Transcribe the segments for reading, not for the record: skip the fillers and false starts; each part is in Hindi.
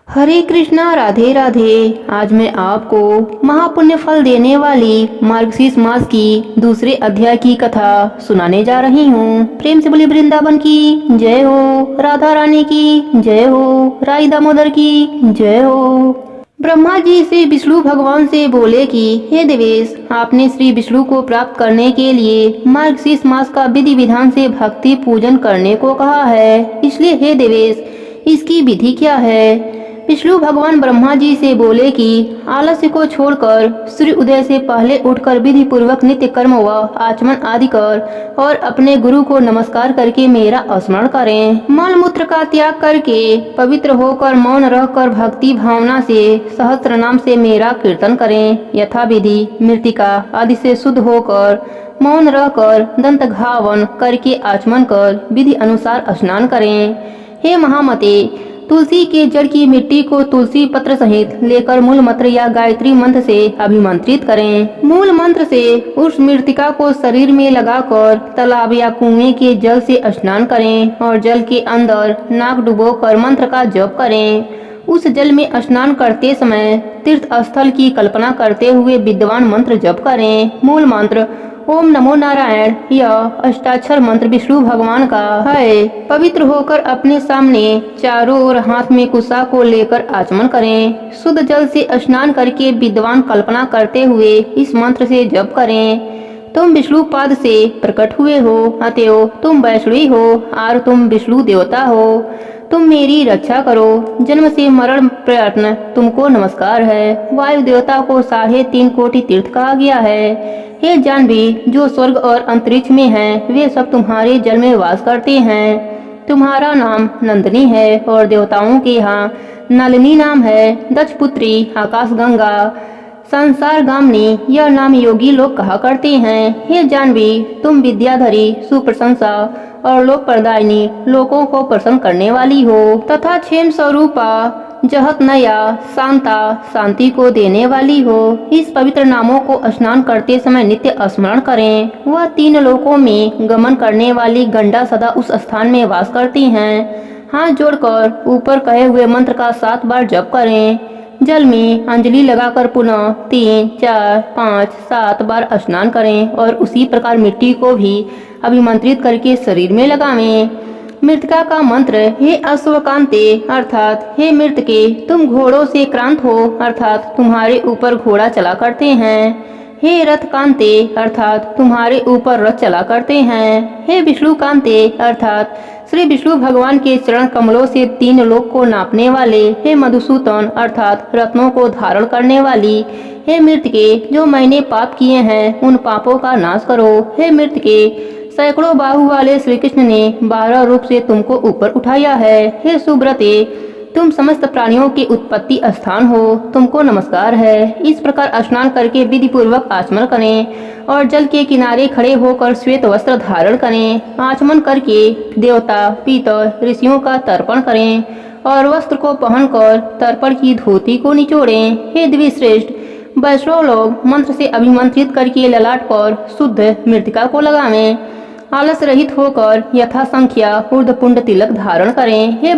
हरे कृष्णा राधे राधे। आज मैं आपको महापुण्य फल देने वाली मार्गशीर्ष मास की दूसरे अध्याय की कथा सुनाने जा रही हूँ। प्रेम से बोलिए वृंदावन की जय हो, राधा रानी की जय हो, राई दामोदर की जय हो। ब्रह्मा जी श्री विष्णु भगवान से बोले कि हे देवेश, आपने श्री विष्णु को प्राप्त करने के लिए मार्गशीर्ष मास का विधि विधान से भक्ति पूजन करने को कहा है, इसलिए हे देवेश, इसकी विधि क्या है। विष्णु भगवान ब्रह्मा जी से बोले कि आलस्य को छोड़कर सूर्य उदय से पहले उठकर विधि पूर्वक नित्य कर्म व आचमन आदि कर और अपने गुरु को नमस्कार करके मेरा स्मरण करें। मल मूत्र का त्याग करके पवित्र होकर मौन रहकर भक्ति भावना से सहस्त्र नाम से मेरा कीर्तन करें। यथा विधि मृतिका आदि से शुद्ध होकर मौन रहकर दंत घावन करके आचमन कर विधि अनुसार स्नान करें। हे महामते, तुलसी के जड़ की मिट्टी को तुलसी पत्र सहित लेकर मूल मंत्र या गायत्री मंत्र से अभिमंत्रित करें। मूल मंत्र से उस मृतिका को शरीर में लगाकर तालाब या कुएं के जल से स्नान करें और जल के अंदर नाक डुबोकर मंत्र का जप करें। उस जल में स्नान करते समय तीर्थ स्थल की कल्पना करते हुए विद्वान मंत्र जप करें। मूल मंत्र ओम नमो नारायण, यह अष्टाक्षर मंत्र विष्णु भगवान का है। पवित्र होकर अपने सामने चारों ओर हाथ में कुशा को लेकर आचमन करें। शुद्ध जल से स्नान करके विद्वान कल्पना करते हुए इस मंत्र से जप करें। तुम विष्णु पाद से प्रकट हुए हो, अतएव तुम वैष्णवी हो और तुम विष्णु देवता हो। तुम मेरी रक्षा करो। जन्म से मरण प्रयत्न तुमको नमस्कार है। वायु देवता को 3.5 कोटि तीर्थ कहा गया है। हे जानवी, जो स्वर्ग और अंतरिक्ष में हैं, वे सब तुम्हारे जल में वास करते हैं। तुम्हारा नाम नंदिनी है और देवताओं के यहाँ नलिनी नाम है। दक्ष पुत्री, आकाश गंगा, संसार गामनी, यह नाम योगी लोग कहा करते हैं। हे जानवी, तुम विद्याधरी, सुप्रशंसा और लोक प्रदायिनी, लोगों को प्रसन्न करने वाली हो तथा क्षेम स्वरूपा, जहत नया, शांता, शांति को देने वाली हो। इस पवित्र नामों को स्नान करते समय नित्य स्मरण करें। वह 3 लोकों में गमन करने वाली गंडा सदा उस स्थान में वास करती हैं। हाथ जोड़कर ऊपर कहे हुए मंत्र का 7 बार जप करें। जल में अंजलि लगाकर पुनः 3, 4, 5, 7 बार स्नान करें और उसी प्रकार मिट्टी को भी अभिमंत्रित करके शरीर में लगावें। मृतिका का मंत्र, हे अश्वकांते अर्थात हे मृतके, तुम घोड़ों से क्रांत हो अर्थात तुम्हारे ऊपर घोड़ा चला करते हैं। हे रथ कांते अर्थात तुम्हारे ऊपर रथ चला करते हैं। हे विष्णु कांते अर्थात श्री विष्णु भगवान के चरण कमलों से 3 लोक को नापने वाले। हे मधुसूदन अर्थात रत्नों को धारण करने वाली। हे मृतके, जो मैंने पाप किए हैं उन पापों का नाश करो। हे मृतके, सैकड़ों बाहु वाले श्री कृष्ण ने 12 रूप से तुमको ऊपर उठाया है। हे सुब्रते, तुम समस्त प्राणियों के उत्पत्ति स्थान हो, तुमको नमस्कार है। इस प्रकार स्नान करके विधि पूर्वक आचमन करें और जल के किनारे खड़े होकर श्वेत वस्त्र धारण करें। आचमन करके देवता, पितर, ऋषियों का तर्पण करें और वस्त्र को पहनकर तर्पण की धोती को निचोड़ें। हे द्विश्रेष्ठ, वैष्णव लोग मंत्र से अभिमंत्रित करके ललाट पर शुद्ध मृतिका को लगावें। आलस रहित होकर यथा संख्या ऊर्ध्व पुंड तिलक धारण करें। हे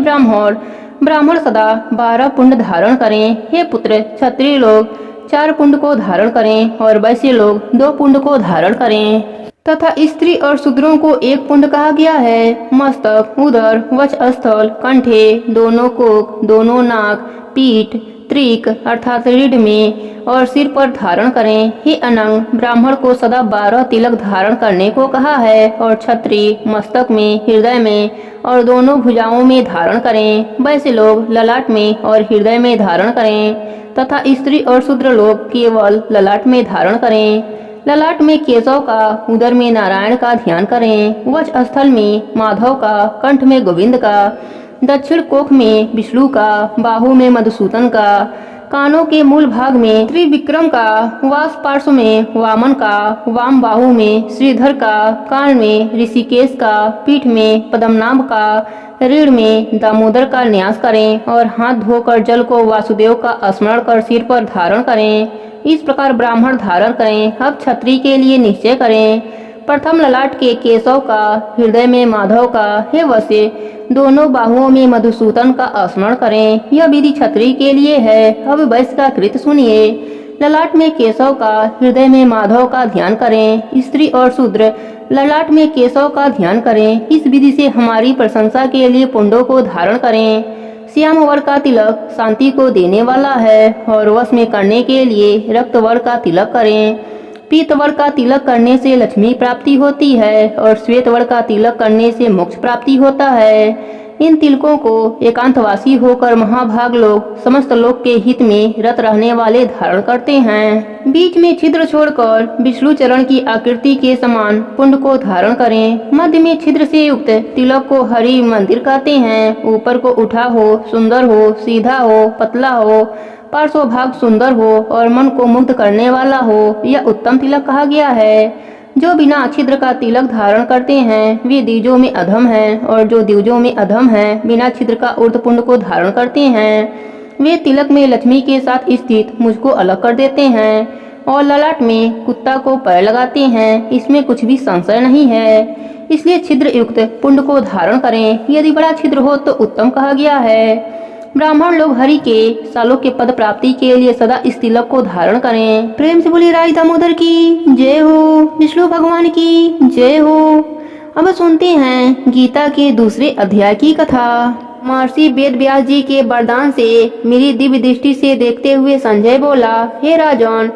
ब्राह्मण सदा 12 पुंड धारण करें। हे पुत्र, क्षत्रिय लोग 4 पुंड को धारण करें और वैश्य लोग 2 पुंड को धारण करें तथा स्त्री और शूद्रों को 1 पुंड कहा गया है। मस्तक, उदर, वक्षस्थल, कंठे, दोनों कोख, दोनों नाक, पीठ, त्रिक अर्थात रीढ़ में और सिर पर धारण करें। हे अनंग, ब्राह्मण को सदा 12 तिलक धारण करने को कहा है और क्षत्रिय मस्तक में, हृदय में और दोनों भुजाओं में धारण करें। वैसे लोग ललाट में और हृदय में धारण करें तथा स्त्री और शूद्र लोग केवल ललाट में धारण करें। ललाट में केशव का, उदर में नारायण का ध्यान करें। वक्षस्थल में माधव का, कंठ में गोविंद का, दक्षिण कोख में विष्णु का, बाहु में मधुसूदन का, कानों के मूल भाग में त्रिविक्रम का, वास पार्श्व में वामन का, वाम बाहु में श्रीधर का, कान में ऋषिकेश का, पीठ में पद्मनाभ का, रीढ़ में दामोदर का न्यास करें और हाथ धोकर जल को वासुदेव का स्मरण कर सिर पर धारण करें। इस प्रकार ब्राह्मण धारण करें। अब क्षत्रिय के लिए निश्चय करें। प्रथम ललाट के केशव का, हृदय में माधव का। हे वैश्य, दोनों बाहुओं में मधुसूदन का स्मरण करें। यह विधि क्षत्रिय के लिए है। अब वैश्य का कृत सुनिए। ललाट में केशव का, हृदय में माधव का ध्यान करें। स्त्री और शूद्र ललाट में केशव का ध्यान करें। इस विधि से हमारी प्रशंसा के लिए पुंडों को धारण करें। श्याम वर्ण का तिलक शांति को देने वाला है और वश में करने के लिए रक्त वर्ण का तिलक करें। पीत वर्ण का तिलक करने से लक्ष्मी प्राप्ति होती है और श्वेत वर्ण का तिलक करने से मोक्ष प्राप्ति होता है। इन तिलकों को एकांतवासी होकर महाभाग लोग समस्त लोक के हित में रत रहने वाले धारण करते हैं। बीच में छिद्र छोड़कर विष्णु चरण की आकृति के समान पुंड को धारण करें। मध्य में छिद्र से युक्त तिलक को हरि मंदिर कहते हैं। ऊपर को उठा हो, सुंदर हो, सीधा हो, पतला हो, पार्श्व भाग सुंदर हो और मन को मुग्ध करने वाला हो, यह उत्तम तिलक कहा गया है। जो बिना छिद्र का तिलक धारण करते हैं वे द्विजों में अधम हैं, और जो द्विजों में अधम हैं बिना छिद्र का ऊर्ध्वपुंड को धारण करते हैं वे तिलक में लक्ष्मी के साथ स्थित मुझको अलग कर देते हैं और ललाट में कुत्ता को पैर लगाते हैं। इसमें कुछ भी संशय नहीं है। इसलिए छिद्र युक्त पुंड को धारण करें। यदि बड़ा छिद्र हो तो उत्तम कहा गया है। ब्राह्मण लोग हरि के सालों के पद प्राप्ति के लिए सदा इस तिलक को धारण करें। प्रेम से बोली राज दामोदर की जय हो, विष्णु भगवान की जय हो। अब सुनते हैं गीता के दूसरे अध्याय की कथा। महर्षि वेद व्यास जी के वरदान से मेरी दिव्य दृष्टि से देखते हुए संजय बोला, हे राजन,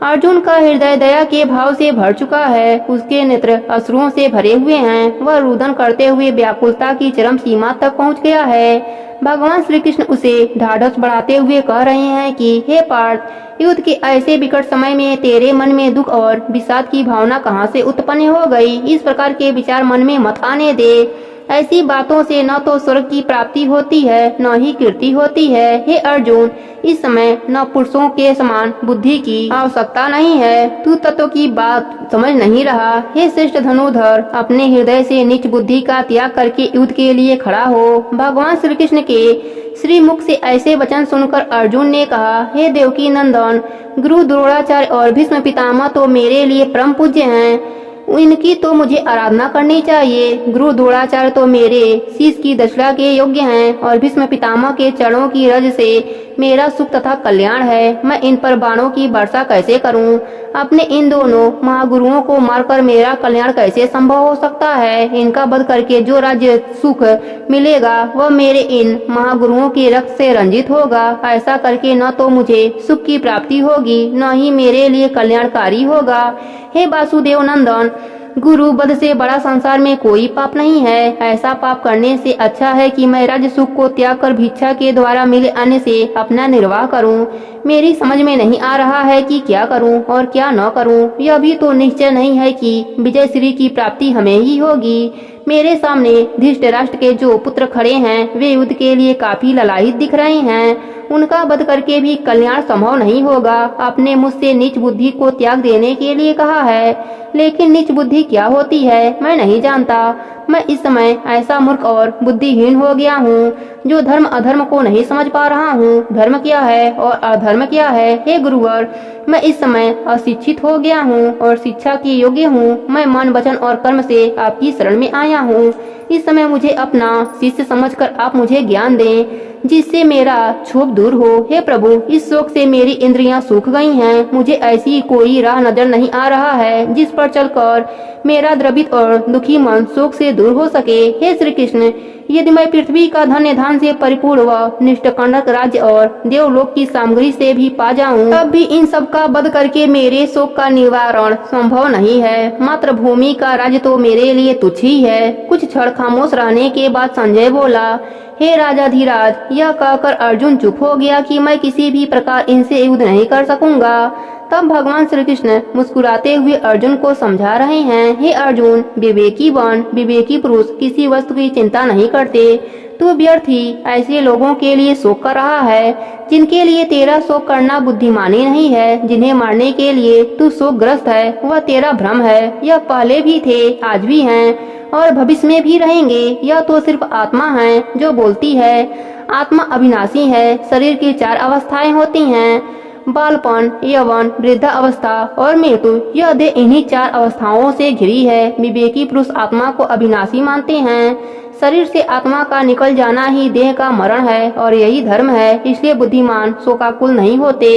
अर्जुन का हृदय दया के भाव से भर चुका है। उसके नेत्र अश्रुओं से भरे हुए हैं। वह रुदन करते हुए व्याकुलता की चरम सीमा तक पहुंच गया है। भगवान श्री कृष्ण उसे ढाढ़स बढ़ाते हुए कह रहे हैं कि हे पार्थ, युद्ध के ऐसे विकट समय में तेरे मन में दुख और विषाद की भावना कहाँ से उत्पन्न हो गई? इस प्रकार के विचार मन में मत आने दे। ऐसी बातों से न तो स्वर्ग की प्राप्ति होती है न ही कीर्ति होती है। हे अर्जुन, इस समय न पुरुषों के समान बुद्धि की आवश्यकता नहीं है। तू तत्व की बात समझ नहीं रहा। हे श्रेष्ठ धनुधर, अपने हृदय से नीच बुद्धि का त्याग करके युद्ध के लिए खड़ा हो। भगवान श्री कृष्ण के श्री मुख से ऐसे वचन सुनकर अर्जुन ने कहा, हे देवकी नंदन, गुरु द्रोणाचार्य और भीष्म पितामह तो मेरे लिए परम पूज्य हैं। इनकी तो मुझे आराधना करनी चाहिए। गुरु द्रोणाचार्य तो मेरे शीश की दशला के योग्य हैं और भीष्म पितामह के चरणों की रज से मेरा सुख तथा कल्याण है। मैं इन पर बाणों की वर्षा कैसे करूं? अपने इन दोनों महागुरुओं को मारकर मेरा कल्याण कैसे संभव हो सकता है? इनका वध करके जो राज्य सुख मिलेगा वह मेरे इन महागुरुओं के रक्त से रंजित होगा। ऐसा करके न तो मुझे सुख की प्राप्ति होगी न ही मेरे लिए कल्याणकारी होगा। हे वासुदेव नंदन, गुरु वध से बड़ा संसार में कोई पाप नहीं है। ऐसा पाप करने से अच्छा है कि मैं राज्य सुख को त्याग कर भिक्षा के द्वारा मिले अन्न से अपना निर्वाह करूं। मेरी समझ में नहीं आ रहा है कि क्या करूं और क्या न करूं। यह भी तो निश्चय नहीं है कि विजय श्री की प्राप्ति हमें ही होगी। मेरे सामने धृतराष्ट्र के जो पुत्र खड़े हैं वे युद्ध के लिए काफी ललायित दिख रहे हैं। उनका वध करके भी कल्याण संभव नहीं होगा। आपने मुझसे नीच बुद्धि को त्याग देने के लिए कहा है, लेकिन नीच बुद्धि क्या होती है मैं नहीं जानता। मैं इस समय ऐसा मूर्ख और बुद्धिहीन हो गया हूँ जो धर्म अधर्म को नहीं समझ पा रहा हूँ। धर्म क्या है और अधर्म क्या है? हे गुरुवर, मैं इस समय अशिक्षित हो गया हूँ और शिक्षा के योग्य हूँ। मैं मन, वचन और कर्म से आपकी शरण में आया हूँ। इस समय मुझे अपना शिष्य समझकर आप मुझे ज्ञान दें जिससे मेरा क्षोभ दूर हो। हे प्रभु, इस शोक से मेरी इंद्रियां सूख गई हैं। मुझे ऐसी कोई राह नजर नहीं आ रहा है जिस पर चलकर मेरा द्रवित और दुखी मन शोक से दूर हो सके। हे श्री कृष्ण, यदि मैं पृथ्वी का धन्य धान से परिपूर्ण व निष्ठकंडक राज्य और देवलोक की सामग्री से भी पा जाऊं, तब भी इन सब का वध करके मेरे शोक का निवारण संभव नहीं है। मात्र भूमि का राज्य तो मेरे लिए तुच्छ ही है। कुछ क्षण खामोश रहने के बाद संजय बोला, हे राजाधिराज, यह कहकर अर्जुन चुप हो गया कि मैं किसी भी प्रकार इनसे युद्ध नहीं कर सकूंगा। तब भगवान श्री कृष्ण मुस्कुराते हुए अर्जुन को समझा रहे हैं, हे अर्जुन, विवेकी वन, विवेकी पुरुष किसी वस्तु की चिंता नहीं करते। तू व्यर्थ ही ऐसे लोगों के लिए शोक कर रहा है जिनके लिए तेरा शोक करना बुद्धिमानी नहीं है। जिन्हें मारने के लिए तू शोकग्रस्त है वह तेरा भ्रम है। यह पहले भी थे, आज भी हैं और भविष्य में भी रहेंगे। यह तो सिर्फ आत्मा है जो बोलती है। आत्मा अविनाशी है। शरीर की 4 अवस्थाएं होती हैं, बालपन, यौवन, वृद्धावस्था और मृत्यु। यह देह इन्हीं 4 अवस्थाओं से घिरी है। विवेकी पुरुष आत्मा को अविनाशी मानते हैं। शरीर से आत्मा का निकल जाना ही देह का मरण है और यही धर्म है। इसलिए बुद्धिमान शोकाकुल नहीं होते।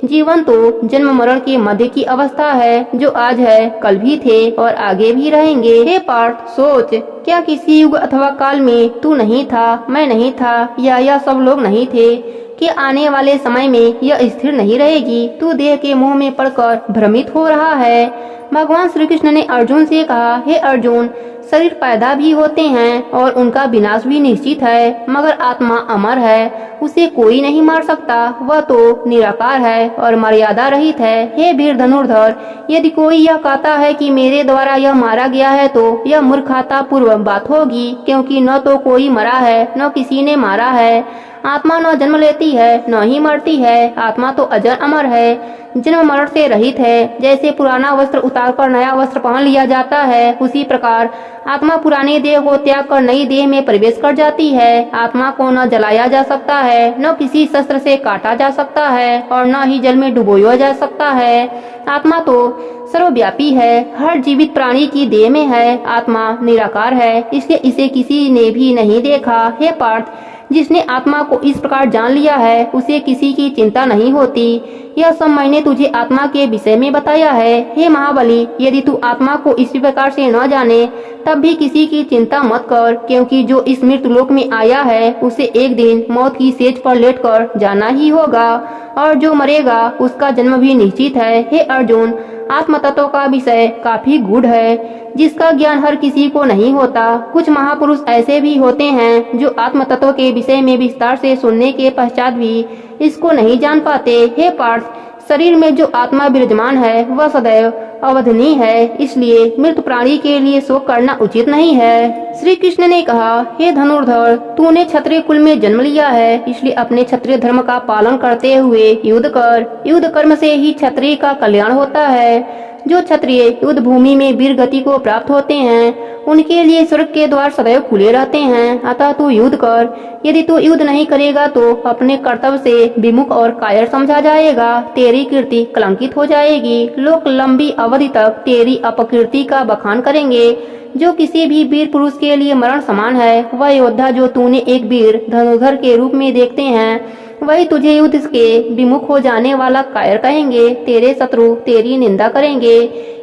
जीवन तो जन्म मरण के मध्य की अवस्था है, जो आज है, कल भी थे और आगे भी रहेंगे। हे पार्थ, सोच, क्या किसी युग अथवा काल में तू नहीं था, मैं नहीं था, या यह सब लोग नहीं थे कि आने वाले समय में यह स्थिर नहीं रहेगी? तू देह के मोह में पड़कर भ्रमित हो रहा है। भगवान श्री कृष्ण ने अर्जुन से कहा, हे अर्जुन, शरीर पैदा भी होते हैं और उनका विनाश भी निश्चित है, मगर आत्मा अमर है, उसे कोई नहीं मार सकता। वह तो निराकार है और मर्यादा रहित है। हे वीर धनुर्धर, यदि कोई यह कहता है कि मेरे द्वारा यह मारा गया है तो यह मूर्खता पूर्व बात होगी, क्योंकि न तो कोई मरा है न किसी ने मारा है। आत्मा न जन्म लेती है न ही मरती है। आत्मा तो अजर अमर है, जन्म मरण से रहित है। जैसे पुराना वस्त्र उतारकर नया वस्त्र पहन लिया जाता है, उसी प्रकार आत्मा पुराने देह को त्याग कर नई देह में प्रवेश कर जाती है। आत्मा को न जलाया जा सकता है, न किसी शस्त्र से काटा जा सकता है और न ही जल में डुबोया जा सकता है। आत्मा तो सर्वव्यापी है, हर जीवित प्राणी की देह में है। आत्मा निराकार है, इसलिए इसे किसी ने भी नहीं देखा। हे पार्थ, जिसने आत्मा को इस प्रकार जान लिया है, उसे किसी की चिंता नहीं होती। यह सब मैंने तुझे आत्मा के विषय में बताया है। हे महाबली, यदि तू आत्मा को इसी प्रकार से न जाने तब भी किसी की चिंता मत कर, क्योंकि जो इस मृत्यु लोक में आया है उसे एक दिन मौत की सेज पर लेटकर जाना ही होगा, और जो मरेगा उसका जन्म भी निश्चित है। हे अर्जुन, आत्म तत्व का विषय काफी गूढ़ है, जिसका ज्ञान हर किसी को नहीं होता। कुछ महापुरुष ऐसे भी होते हैं जो आत्म तत्व के विषय में विस्तार से सुनने के पश्चात भी इसको नहीं जान पाते। हे पार्थ, शरीर में जो आत्मा विराजमान है वह सदैव अवधनीय है, इसलिए मृत प्राणी के लिए शोक करना उचित नहीं है। श्री कृष्ण ने कहा, हे धनुर्धर, तूने क्षत्रिय कुल में जन्म लिया है, इसलिए अपने क्षत्रिय धर्म का पालन करते हुए युद्ध कर। युद्ध कर्म से ही क्षत्रिय का कल्याण होता है। जो क्षत्रिय युद्ध भूमि में वीर गति को प्राप्त होते हैं, उनके लिए स्वर्ग के द्वार सदैव खुले रहते हैं। अतः तू युद्ध कर। यदि तू युद्ध नहीं करेगा तो अपने कर्तव्य से विमुख और कायर समझा जाएगा। तेरी कीर्ति कलंकित हो जाएगी। लोग लंबी अवधि तक तेरी अपकीर्ति का बखान करेंगे। जो किसी भी वीर पुरुष के लिए मरण समान है, वह योद्धा जो तूने एक वीर धनुर्धर के रूप में देखते हैं, वही तुझे युद्ध के विमुख हो जाने वाला कायर कहेंगे। तेरे शत्रु तेरी निंदा करेंगे।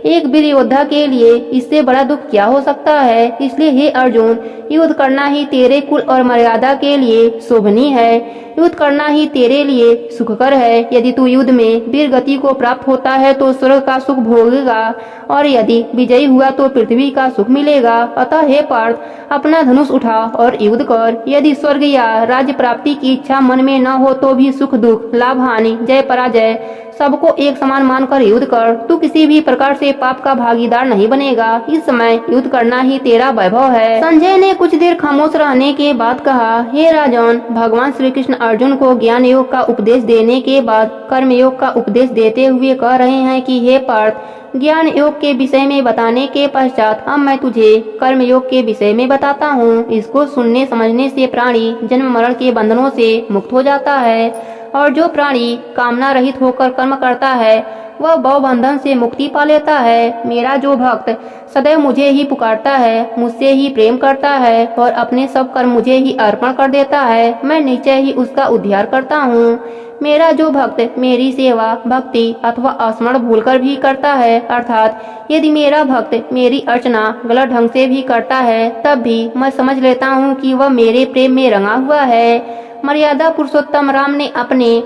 एक वीर योद्धा के लिए इससे बड़ा दुख क्या हो सकता है? इसलिए हे अर्जुन, युद्ध करना ही तेरे कुल और मर्यादा के लिए शोभनीय है। युद्ध करना ही तेरे लिए सुखकर है। यदि तू युद्ध में वीर गति को प्राप्त होता है तो स्वर्ग का सुख भोगेगा, और यदि विजयी हुआ तो पृथ्वी का सुख मिलेगा। अतः हे पार्थ, अपना धनुष उठा और युद्ध कर। यदि स्वर्ग या राज्य प्राप्ति की इच्छा मन में न हो तो भी सुख दुख, लाभ हानि, जय पराजय सबको एक समान मानकर युद्ध कर। तू किसी भी प्रकार से पाप का भागीदार नहीं बनेगा। इस समय युद्ध करना ही तेरा वैभव है। संजय ने कुछ देर खामोश रहने के बाद कहा, हे राजन, भगवान श्री कृष्ण अर्जुन को ज्ञान योग का उपदेश देने के बाद कर्म योग का उपदेश देते हुए कह रहे हैं कि हे पार्थ, ज्ञान योग के विषय में बताने के पश्चात अब मैं तुझे कर्म योग के विषय में बताता हूँ। इसको सुनने समझने से प्राणी जन्म मरण के बंधनों से मुक्त हो जाता है, और जो प्राणी कामना रहित होकर कर्म करता है वह भव बंधन से मुक्ति पा लेता है। मेरा जो भक्त सदैव मुझे ही पुकारता है, मुझसे ही प्रेम करता है और अपने सब कर्म मुझे ही अर्पण कर देता है, मैं निश्चय ही उसका उद्धार करता हूँ। मेरा जो भक्त मेरी सेवा, भक्ति अथवा स्मरण भूलकर भी करता है, अर्थात यदि मेरा भक्त मेरी अर्चना गलत ढंग से भी करता है, तब भी मैं समझ लेता हूँ कि वह मेरे प्रेम में रंगा हुआ है। मर्यादा पुरुषोत्तम राम ने अपने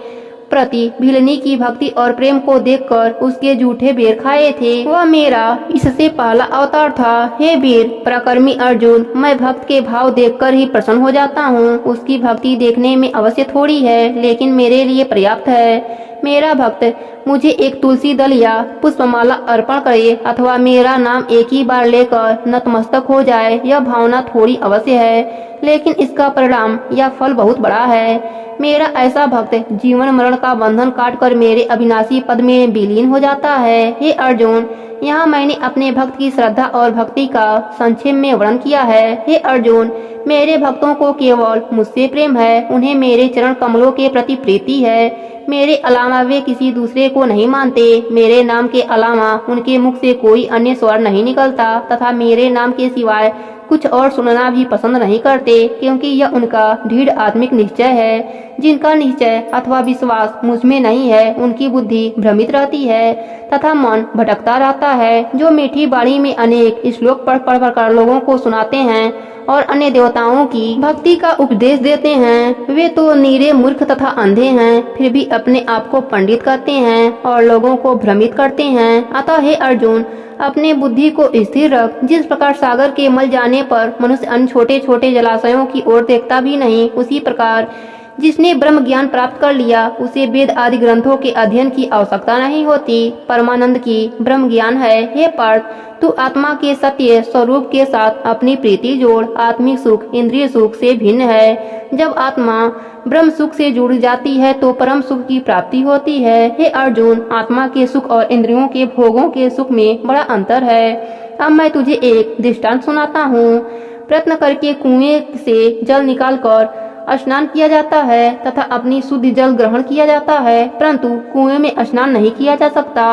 प्रति भिलनी की भक्ति और प्रेम को देखकर उसके जूठे बेर खाए थे। वह मेरा इससे पहला अवतार था। हे वीर पराक्रमी अर्जुन, मैं भक्त के भाव देखकर ही प्रसन्न हो जाता हूँ। उसकी भक्ति देखने में अवश्य थोड़ी है, लेकिन मेरे लिए पर्याप्त है। मेरा भक्त मुझे एक तुलसी दल या पुष्पमाला अर्पण करे अथवा मेरा नाम एक ही बार लेकर नतमस्तक हो जाए, यह भावना थोड़ी अवश्य है, लेकिन इसका परिणाम या फल बहुत बड़ा है। मेरा ऐसा भक्त जीवन मरण का बंधन काटकर मेरे अविनाशी पद में विलीन हो जाता है। हे अर्जुन, यहाँ मैंने अपने भक्त की श्रद्धा और भक्ति का संक्षेप में वर्णन किया है। हे अर्जुन, मेरे भक्तों को केवल मुझसे प्रेम है, उन्हें मेरे चरण कमलों के प्रति प्रीति है। मेरे अलावा वे किसी दूसरे को नहीं मानते। मेरे नाम के अलावा उनके मुख से कोई अन्य स्वर नहीं निकलता तथा मेरे नाम के सिवाय कुछ और सुनना भी पसंद नहीं करते, क्योंकि यह उनका दृढ़ आत्मिक निश्चय है। जिनका निश्चय अथवा विश्वास मुझ में नहीं है, उनकी बुद्धि भ्रमित रहती है तथा मन भटकता रहता है। जो मीठी बाणी में अनेक श्लोक पढ़ कर लोगों को सुनाते हैं और अन्य देवताओं की भक्ति का उपदेश देते हैं, वे तो नीरे मूर्ख तथा अंधे हैं, फिर भी अपने आप को पंडित कहते हैं और लोगों को भ्रमित करते हैं। अतः हे अर्जुन, अपने बुद्धि को स्थिर रख। जिस प्रकार सागर के मल जाने पर मनुष्य अन्य छोटे छोटे जलाशयों की ओर देखता भी नहीं, उसी प्रकार जिसने ब्रह्म ज्ञान प्राप्त कर लिया उसे वेद आदि ग्रंथों के अध्ययन की आवश्यकता नहीं होती। परमानंद की ब्रह्म ज्ञान है। हे पार्थ, तू आत्मा के सत्य स्वरूप के साथ अपनी प्रीति जोड़। आत्मिक सुख इंद्रिय सुख से भिन्न है। जब आत्मा ब्रह्म सुख से जुड़ जाती है तो परम सुख की प्राप्ति होती है। हे अर्जुन, आत्मा के सुख और इंद्रियों के भोगों के सुख में बड़ा अंतर है। अब मैं तुझे एक दृष्टांत सुनाता हूँ। प्रयत्न करके कुएं से जल निकालकर स्नान किया जाता है तथा अपनी शुद्ध जल ग्रहण किया जाता है, परंतु कुएं में स्नान नहीं किया जा सकता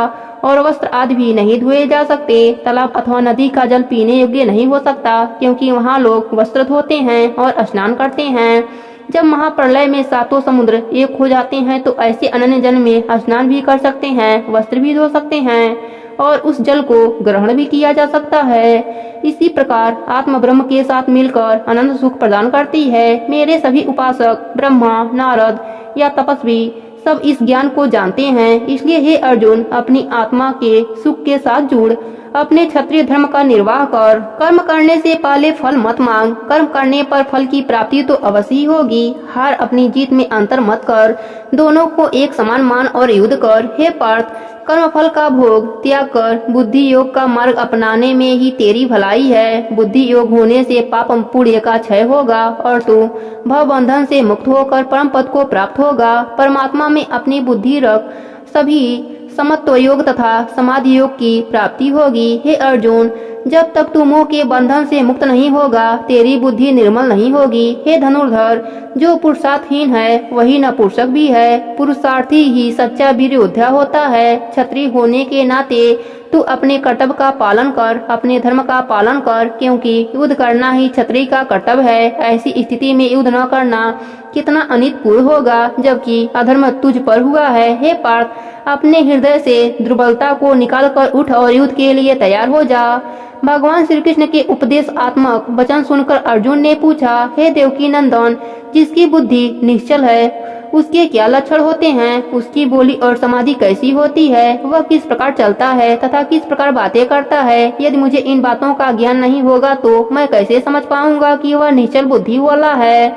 और वस्त्र आदि भी नहीं धोए जा सकते। तालाब अथवा नदी का जल पीने योग्य नहीं हो सकता, क्योंकि वहाँ लोग वस्त्र धोते हैं और स्नान करते हैं। जब महाप्रलय में सातों समुद्र एक हो जाते हैं तो ऐसे अनन्य जल में स्नान भी कर सकते हैं, वस्त्र भी धो सकते हैं और उस जल को ग्रहण भी किया जा सकता है। इसी प्रकार आत्म ब्रह्म के साथ मिलकर अनंत सुख प्रदान करती है। मेरे सभी उपासक ब्रह्मा, नारद या तपस्वी सब इस ज्ञान को जानते हैं। इसलिए हे अर्जुन, अपनी आत्मा के सुख के साथ जुड़। अपने क्षत्रिय धर्म का निर्वाह कर। कर्म करने से पहले फल मत मांग, कर्म करने पर फल की प्राप्ति तो अवश्य ही होगी। हार अपनी जीत में अंतर मत कर, दोनों को एक समान मान और युद्ध कर। हे पार्थ, कर्म फल का भोग त्याग कर बुद्धि योग का मार्ग अपनाने में ही तेरी भलाई है। बुद्धि योग होने से पाप पुण्य का क्षय होगा और तू भव बंधन से मुक्त होकर परम पद को प्राप्त होगा। परमात्मा में अपनी बुद्धि रख, सभी समत्व योग तथा समाधि योग की प्राप्ति होगी। हे अर्जुन, जब तक तू मोह के बंधन से मुक्त नहीं होगा, तेरी बुद्धि निर्मल नहीं होगी। हे धनुर्धर, जो पुरुषार्थहीन है वही नपुंसक भी है। पुरुषार्थी ही सच्चा वीर योद्धा होता है। क्षत्रिय होने के नाते तू अपने कर्तव्य का पालन कर, अपने धर्म का पालन कर, क्योंकि युद्ध करना ही क्षत्रिय का कर्तव्य है। ऐसी स्थिति में युद्ध न करना कितना अनितपूर्ण होगा, जबकि अधर्म तुझ पर हुआ है। हे पार्थ, अपने हृदय से दुर्बलता को निकालकर उठ और युद्ध के लिए तैयार हो जा। भगवान श्री कृष्ण के उपदेशात्मक वचन सुनकर अर्जुन ने पूछा, हे देवकी नंदन, जिसकी बुद्धि निश्चल है उसके क्या लक्षण होते हैं? उसकी बोली और समाधि कैसी होती है? वह किस प्रकार चलता है तथा किस प्रकार बातें करता है? यदि मुझे इन बातों का ज्ञान नहीं होगा तो मैं कैसे समझ पाऊंगा कि वह निश्चल बुद्धि वाला है?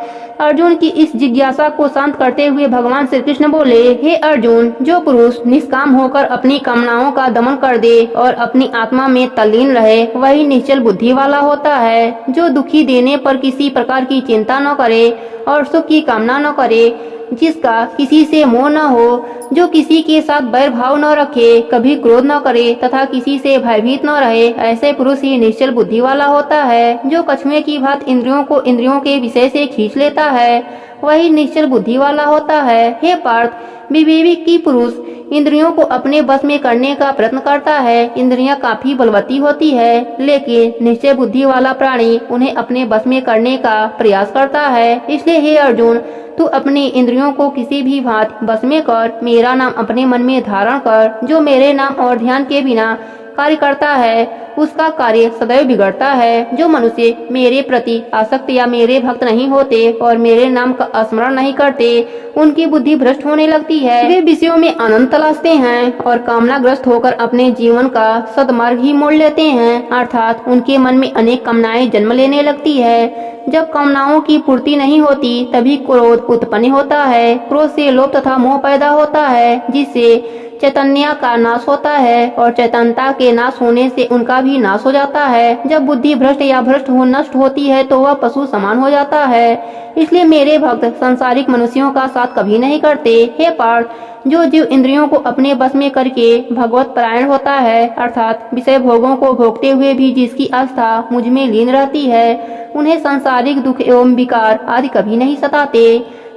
अर्जुन की इस जिज्ञासा को शांत करते हुए भगवान श्री कृष्ण बोले, हे अर्जुन, जो पुरुष निष्काम होकर अपनी कामनाओं का दमन कर दे और अपनी आत्मा में तल्लीन रहे, वही निश्चल बुद्धि वाला होता है। जो दुखी देने पर किसी प्रकार की चिंता न करे और सुख की कामना न करे, जिसका किसी से मोह न हो, जो किसी के साथ बैर भाव न रखे, कभी क्रोध न करे तथा किसी से भयभीत न रहे, ऐसे पुरुष ही निश्चल बुद्धि वाला होता है। जो कछुए की भांति इंद्रियों को इंद्रियों के विषय से खींच लेता है, वही निश्चल बुद्धि वाला होता है। हे पार्थ, विवेकी पुरुष इंद्रियों को अपने बस में करने का प्रयत्न करता है। इंद्रियां काफी बलवती होती है, लेकिन निश्चय बुद्धि वाला प्राणी उन्हें अपने बस में करने का प्रयास करता है। इसलिए हे अर्जुन, तू अपनी इंद्रियों को किसी भी भांति बस में कर, मेरा नाम अपने मन में धारण कर। जो मेरे नाम और ध्यान के बिना कार्य करता है उसका कार्य सदैव बिगड़ता है। जो मनुष्य मेरे प्रति आसक्त या मेरे भक्त नहीं होते और मेरे नाम का स्मरण नहीं करते, उनकी बुद्धि भ्रष्ट होने लगती है। वे विषयों में आनंद तलाशते हैं और कामनाग्रस्त होकर अपने जीवन का सदमार्ग ही मोड़ लेते हैं, अर्थात उनके मन में अनेक कामनाएं जन्म लेने लगती है। जब कामनाओं की पूर्ति नहीं होती तभी क्रोध उत्पन्न होता है। क्रोध से लोभ तथा मोह पैदा होता है, जिससे चैतन्य का नाश होता है और चैतन्यता के नाश होने से उनका भी नाश हो जाता है। जब बुद्धि भ्रष्ट या भ्रष्ट हो नष्ट होती है तो वह पशु समान हो जाता है। इसलिए मेरे भक्त सांसारिक मनुष्यों का साथ कभी नहीं करते। हे पार्थ, जो जीव इंद्रियों को अपने बस में करके भगवत परायण होता है, अर्थात विषय भोगों को भोगते हुए भी जिसकी आस्था मुझ में लीन रहती है, उन्हें सांसारिक दुख एवं विकार आदि कभी नहीं सताते।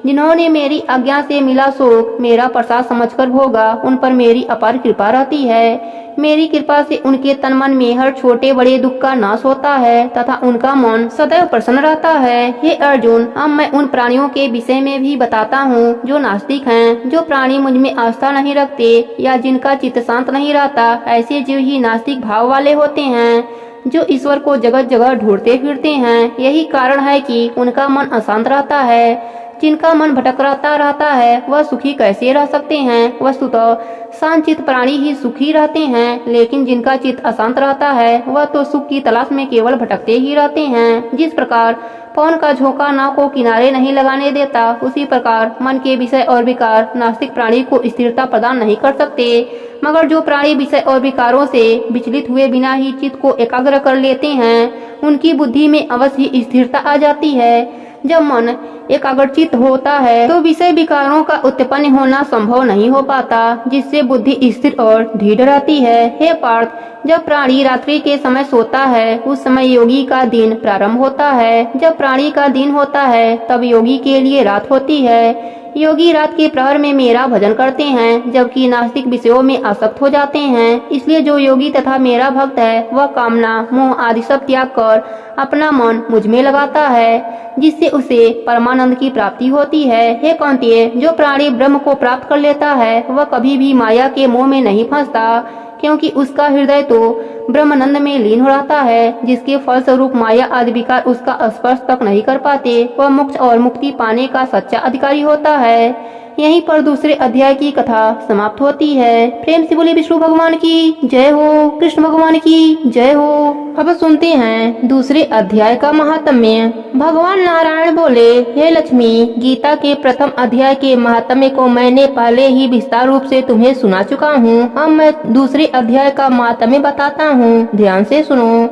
जिन्होंने मेरी आज्ञा से मिला सुख मेरा प्रसाद समझकर भोगा, उन पर मेरी अपार कृपा रहती है। मेरी कृपा से उनके तन मन में हर छोटे बड़े दुख का नाश होता है तथा उनका मन सदैव प्रसन्न रहता है। हे अर्जुन, अब मैं उन प्राणियों के विषय में भी बताता हूँ जो नास्तिक हैं। जो प्राणी मुझ में आस्था नहीं रखते या जिनका चित्त शांत नहीं रहता, ऐसे जीव ही नास्तिक भाव वाले होते हैं, जो ईश्वर को जगह जगह ढूंढते फिरते हैं। यही कारण है कि उनका मन अशांत रहता है। जिनका मन भटकता रहता है वह सुखी कैसे रह सकते हैं? वस्तुतः शांत चित्त प्राणी ही सुखी रहते हैं, लेकिन जिनका चित्त अशांत रहता है वह तो सुख की तलाश में केवल भटकते ही रहते हैं। जिस प्रकार पवन का झोंका नाव को किनारे नहीं लगाने देता, उसी प्रकार मन के विषय और विकार नास्तिक प्राणी को स्थिरता प्रदान नहीं कर सकते। मगर जो प्राणी विषय और विकारों से विचलित हुए बिना ही चित्त को एकाग्र कर लेते हैं, उनकी बुद्धि में अवश्य ही स्थिरता आ जाती है। जब मन एकाग्रचित होता है तो विषय विकारों का उत्पन्न होना संभव नहीं हो पाता, जिससे बुद्धि स्थिर और दृढ़ रहती है। हे पार्थ, जब प्राणी रात्रि के समय सोता है, उस समय योगी का दिन प्रारंभ होता है। जब प्राणी का दिन होता है तब योगी के लिए रात होती है। योगी रात के प्रहर में मेरा भजन करते हैं, जबकि नास्तिक विषयों में आसक्त हो जाते हैं। इसलिए जो योगी तथा मेरा भक्त है वह कामना मोह आदि सब त्याग कर अपना मन मुझ में लगाता है, जिससे उसे परमानंद की प्राप्ति होती है। हे कौन्तेय, जो प्राणी ब्रह्म को प्राप्त कर लेता है वह कभी भी माया के मोह में नहीं फंसता, क्योंकि उसका हृदय तो ब्रह्मानंद में लीन हो रहता है, जिसके फलस्वरूप माया आदि विकार उसका स्पर्श तक नहीं कर पाते। वह मोक्ष और मुक्ति पाने का सच्चा अधिकारी होता है। यहीं पर दूसरे अध्याय की कथा समाप्त होती है। प्रेम से बोले विष्णु भगवान की जय हो, कृष्ण भगवान की जय हो। अब सुनते हैं दूसरे अध्याय का महात्म्य। भगवान नारायण बोले, हे लक्ष्मी, गीता के प्रथम अध्याय के महात्म्य को मैंने पहले ही विस्तार रूप से तुम्हें सुना चुका हूँ। अब मैं दूसरे अध्याय का महात्म्य बताता हूँ, ध्यान से सुनो।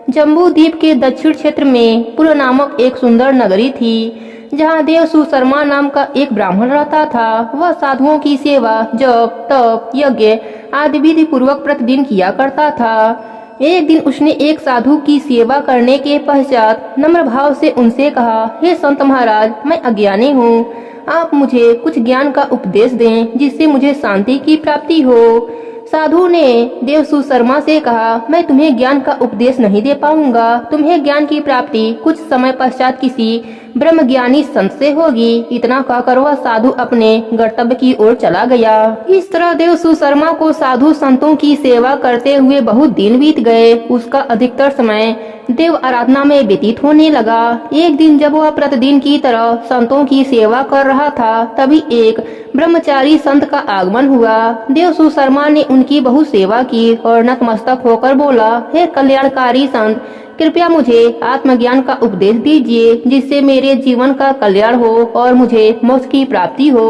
जम्बू द्वीप के दक्षिण क्षेत्र में पुर नामक एक सुंदर नगरी थी, जहाँ देव सुशर्मा नाम का एक ब्राह्मण रहता था। वह साधुओं की सेवा, जप, तप, यज्ञ आदि विधि पूर्वक प्रतिदिन किया करता था। एक दिन उसने एक साधु की सेवा करने के पश्चात नम्र भाव से उनसे कहा, हे संत महाराज, मैं अज्ञानी हूँ, आप मुझे कुछ ज्ञान का उपदेश दें जिससे मुझे शांति की प्राप्ति हो। साधु ने देव सुशर्मा से कहा, मैं तुम्हें ज्ञान का उपदेश नहीं दे पाऊंगा। तुम्हें ज्ञान की प्राप्ति कुछ समय पश्चात किसी ब्रह्म ज्ञानी संत से होगी। इतना कहकर वह साधु अपने गंतव्य की ओर चला गया। इस तरह देव सुशर्मा को साधु संतों की सेवा करते हुए बहुत दिन बीत गए। उसका अधिकतर समय देव आराधना में व्यतीत होने लगा। एक दिन जब वह प्रतिदिन की तरह संतों की सेवा कर रहा था, तभी एक ब्रह्मचारी संत का आगमन हुआ। देव सुशर्मा ने उनकी बहुत सेवा की और नतमस्तक होकर बोला, हे कल्याणकारी संत, कृपया मुझे आत्मज्ञान का उपदेश दीजिए, जिससे मेरे जीवन का कल्याण हो और मुझे मोक्ष की प्राप्ति हो।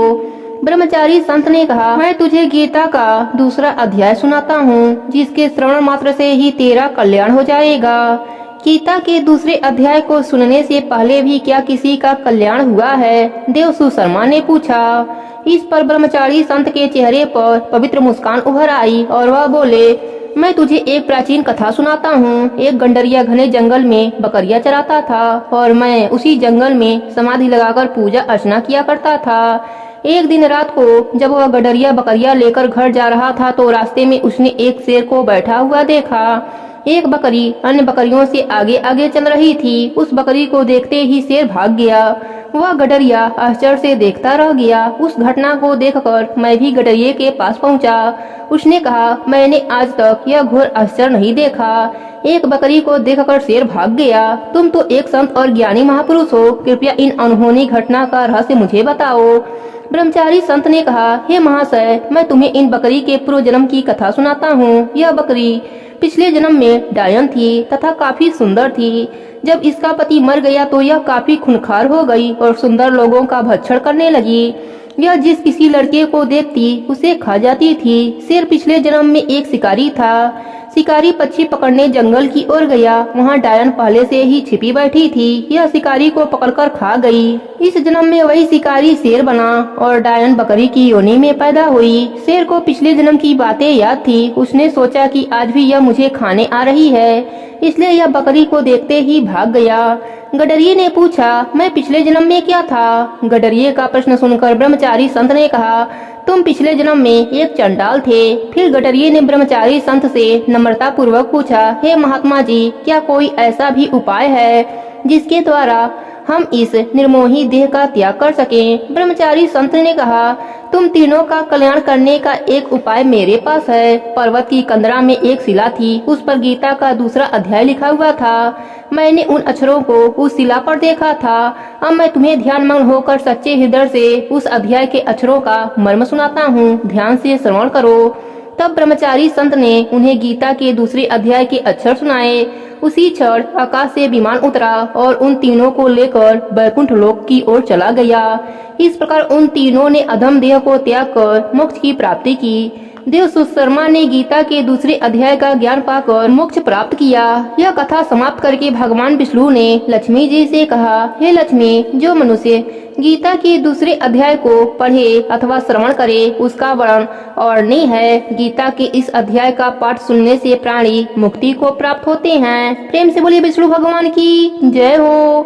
ब्रह्मचारी संत ने कहा, मैं तुझे गीता का दूसरा अध्याय सुनाता हूँ, जिसके श्रवण मात्र से ही तेरा कल्याण हो जाएगा। गीता के दूसरे अध्याय को सुनने से पहले भी क्या किसी का कल्याण हुआ है? देव सुशर्मा ने पूछा। इस पर ब्रह्मचारी संत के चेहरे पर पवित्र मुस्कान उभर आई और वह बोले, मैं तुझे एक प्राचीन कथा सुनाता हूँ। एक गंडरिया घने जंगल में बकरियां चराता था और मैं उसी जंगल में समाधि लगाकर पूजा अर्चना किया करता था। एक दिन रात को जब वह गंडरिया बकरियां लेकर घर जा रहा था, तो रास्ते में उसने एक शेर को बैठा हुआ देखा। एक बकरी अन्य बकरियों से आगे आगे चल रही थी। उस बकरी को देखते ही शेर भाग गया। वह गडरिया आश्चर्य से देखता रह गया। उस घटना को देखकर मैं भी गडरिये के पास पहुंचा। उसने कहा, मैंने आज तक यह घोर आश्चर्य नहीं देखा। एक बकरी को देखकर शेर भाग गया। तुम तो एक संत और ज्ञानी महापुरुष हो, कृपया इन अनहोनी घटना का रहस्य मुझे बताओ। ब्रह्मचारी संत ने कहा, हे महाशय, मैं तुम्हें इन बकरी के पूर्व जन्म की कथा सुनाता हूँ। यह बकरी पिछले जन्म में डायन थी तथा काफी सुंदर थी। जब इसका पति मर गया तो यह काफी खूंखार हो गई और सुंदर लोगों का भक्षण करने लगी। यह जिस किसी लड़के को देखती उसे खा जाती थी। शेर पिछले जन्म में एक शिकारी था। शिकारी पक्षी पकड़ने जंगल की ओर गया। वहाँ डायन पहले से ही छिपी बैठी थी। यह शिकारी को पकड़कर खा गई। इस जन्म में वही शिकारी शेर बना और डायन बकरी की योनि में पैदा हुई। शेर को पिछले जन्म की बातें याद थी। उसने सोचा कि आज भी यह मुझे खाने आ रही है, इसलिए यह बकरी को देखते ही भाग गया। गडरिये ने पूछा, मैं पिछले जन्म में क्या था? गडरिये का प्रश्न सुनकर ब्रह्मचारी संत ने कहा, तुम पिछले जन्म में एक चंडाल थे। फिर गडरिये ने ब्रह्मचारी संत से नम्रता पूर्वक पूछा, हे महात्मा जी, क्या कोई ऐसा भी उपाय है जिसके द्वारा हम इस निर्मोही देह का त्याग कर सकें? ब्रह्मचारी संत ने कहा, तुम तीनों का कल्याण करने का एक उपाय मेरे पास है। पर्वत की कंदरा में एक शिला थी, उस पर गीता का दूसरा अध्याय लिखा हुआ था। मैंने उन अक्षरों को उस शिला पर देखा था। अब मैं तुम्हें ध्यानमग्न होकर सच्चे हृदय से उस अध्याय के अक्षरों का मर्म सुनाता हूँ, ध्यान से श्रवण करो। तब ब्रह्मचारी संत ने उन्हें गीता के दूसरे अध्याय के अक्षर सुनाए। उसी क्षण आकाश से विमान उतरा और उन तीनों को लेकर बैकुंठ लोक की ओर चला गया। इस प्रकार उन तीनों ने अधम देह को त्याग कर मोक्ष की प्राप्ति की। देव सुशर्मा ने गीता के दूसरे अध्याय का ज्ञान पाकर मोक्ष प्राप्त किया। यह कथा समाप्त करके भगवान विष्णु ने लक्ष्मी जी से कहा, हे लक्ष्मी, जो मनुष्य गीता के दूसरे अध्याय को पढ़े अथवा श्रवण करे उसका वर्णन और नहीं है। गीता के इस अध्याय का पाठ सुनने से प्राणी मुक्ति को प्राप्त होते हैं। प्रेम से बोलिए विष्णु भगवान की जय हो।